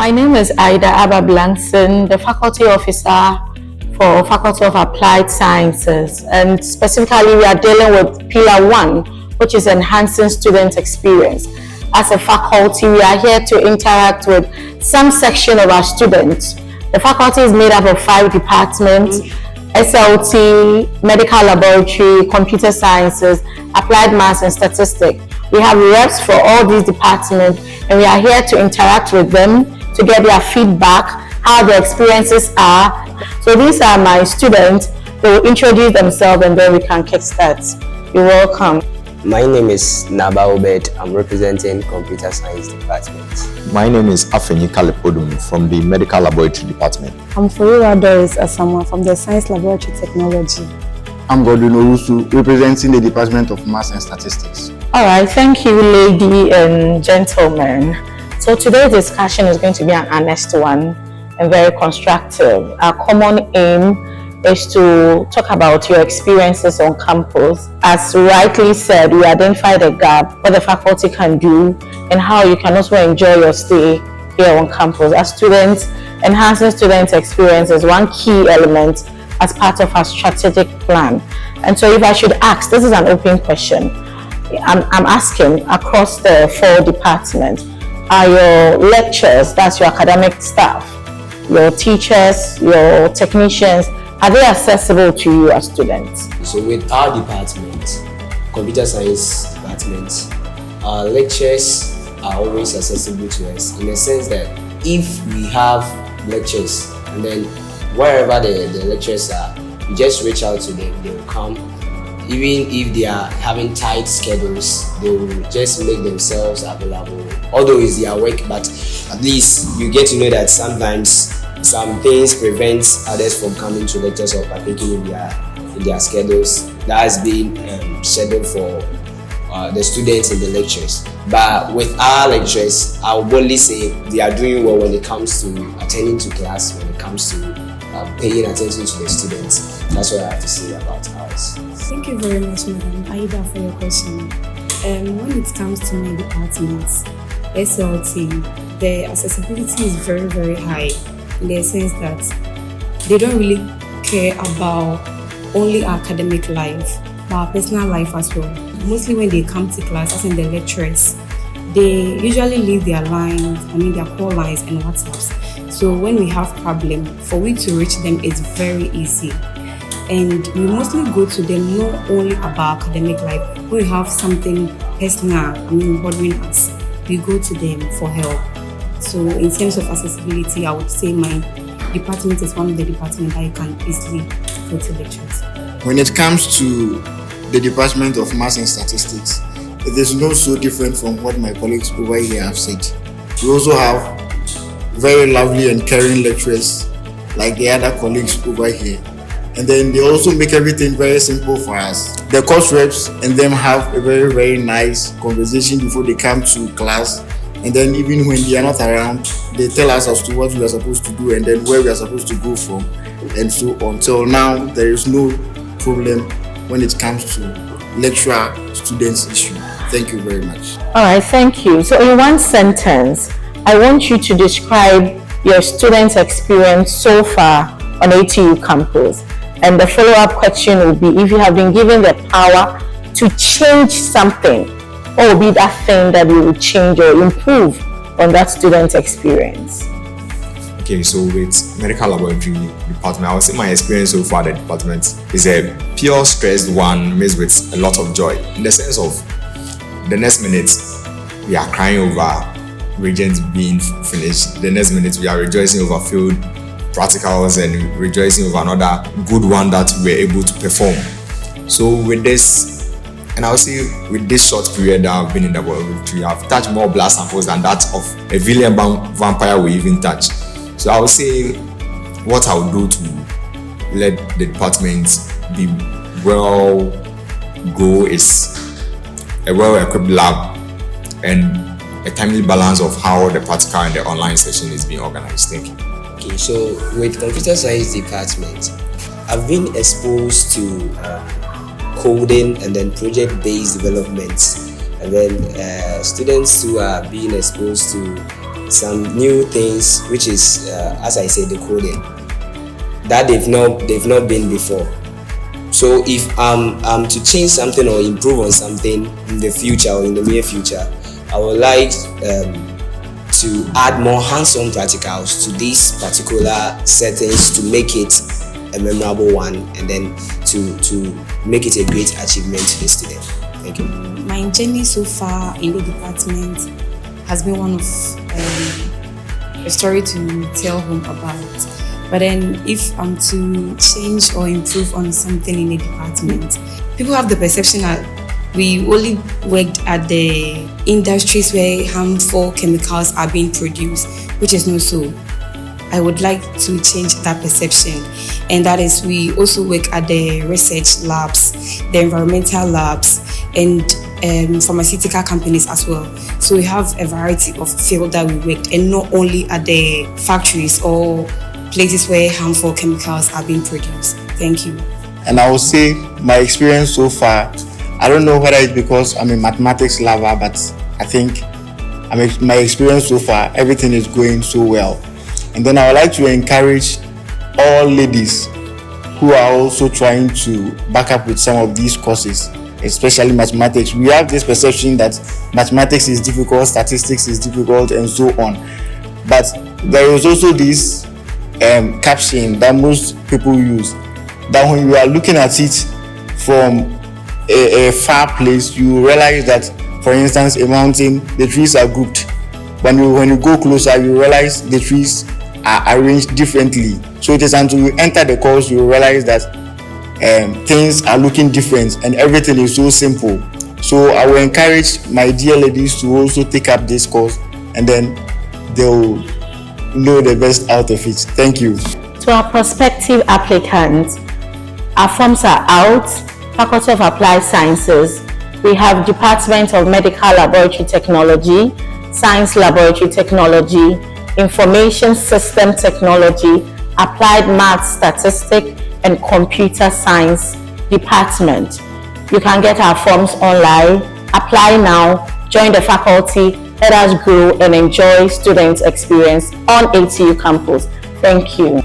My name is Ida Abba-Blankson, the Faculty Officer for Faculty of Applied Sciences, and specifically we are dealing with Pillar 1, which is enhancing student experience. As a faculty, we are here to interact with some section of our students. The faculty is made up of 5 departments: SLT, Medical Laboratory, Computer Sciences, Applied Maths, and Statistics. We have reps for all these departments, and we are here to interact with them to get their feedback, how their experiences are. So these are my students. They will introduce themselves and then we can kickstart. You're welcome. My name is Naba Obed. I'm representing Computer Science Department. My name is Afeni Kalepodum from the Medical Laboratory Department. I'm Furiwa Doris Asamoah from the Science Laboratory Technology. I'm Godwin Owusu, representing the Department of Maths and Statistics. All right, thank you, ladies and gentlemen. So today's discussion is going to be an honest one and very constructive. Our common aim is to talk about your experiences on campus. As rightly said, we identified a gap, what the faculty can do, and how you can also enjoy your stay here on campus. As students, enhancing students' experience is one key element as part of our strategic plan. And so if I should ask, this is an open question. I'm asking across the 4 departments, are your lecturers, that's your academic staff, your teachers, your technicians, are they accessible to you as students? So with our department, Computer Science Department, our lectures are always accessible to us in the sense that if we have lectures and then wherever the lectures are, you just reach out to them, they will come. Even if they are having tight schedules, they will just make themselves available. Although it's their work, but at least you get to know that sometimes some things prevent others from coming to lectures or partaking in their schedules. That has been scheduled for the students in the lectures. But with our lectures, I will boldly say they are doing well when it comes to attending to class, when it comes to paying attention to the students. That's what I have to say about ours. Thank you very much, Madam Aida, for your question. When it comes to my department, SLT, the accessibility is very, very high in the sense that they don't really care about only our academic life, but our personal life as well. Mostly when they come to class, as in the lecturers, they usually leave their their call lines and WhatsApps. So when we have problem, for we to reach them, it's very easy. And we mostly go to them not only about academic life. When we have something personal, bothering us, we go to them for help. So in terms of accessibility, I would say my department is one of the departments that you can easily go to lectures. When it comes to the Department of Maths and Statistics, it is not so different from what my colleagues over here have said. We also have very lovely and caring lecturers like the other colleagues over here. And then they also make everything very simple for us. The course reps and them have a very, very nice conversation before they come to class. And then even when they are not around, they tell us as to what we are supposed to do and then where we are supposed to go from and so on. Till now, there is no problem when it comes to lecturer-students issue. Thank you very much. All right, thank you. So in one sentence, I want you to describe your students' experience so far on ATU campus. And the follow-up question will be, if you have been given the power to change something, what will be that thing that you would change or improve on that student experience? Okay, so with Medical Laboratory Department, I would say my experience so far at the department is a pure stressed one mixed with a lot of joy. In the sense of the next minute, we are crying over reagents being finished. The next minute, we are rejoicing over field practicals and rejoicing over another good one that we're able to perform. So with this, and I would say with this short period that I've been in the laboratory, I've touched more blood samples than that of a villain vampire we even touch. So I would say what I would do to let the department be well grow is a well-equipped lab and a timely balance of how the practical and the online session is being organized. Thank you. Okay, so with Computer Science Department, I've been exposed to coding and then project-based development, and then students who are being exposed to some new things, which is as I said, the coding that they've not been before. So if I'm to change something or improve on something in the future or in the near future, I would like to add more hands-on practicals to these particular settings to make it a memorable one, and then to make it a great achievement to the student. Thank you. My journey so far in the department has been one of a story to tell home about. But then if I'm to change or improve on something in the department, people have the perception that we only worked at the industries where harmful chemicals are being produced, which is not so. I would like to change that perception, and that is we also work at the research labs, the environmental labs, and pharmaceutical companies as well. So we have a variety of field that we worked, and not only at the factories or places where harmful chemicals are being produced. Thank you. And I would say my experience so far, I don't know whether it's because I'm a mathematics lover, but I think my experience so far, everything is going so well. And then I would like to encourage all ladies who are also trying to back up with some of these courses, especially mathematics. We have this perception that mathematics is difficult, statistics is difficult, and so on. But there is also this caption that most people use, that when you are looking at it from a far place, you realize that, for instance, a mountain, the trees are grouped. When you go closer, you realize the trees are arranged differently. So it is until you enter the course you realize that things are looking different and everything is so simple. So I will encourage my dear ladies to also take up this course, and then they'll know the best out of it. Thank you. To our prospective applicants, our forms are out. Faculty of Applied Sciences, we have Department of Medical Laboratory Technology, Science Laboratory Technology, Information System Technology, Applied Math Statistics, and Computer Science Department. You can get our forms online. Apply now, join the faculty, let us grow and enjoy student experience on ATU campus. Thank you.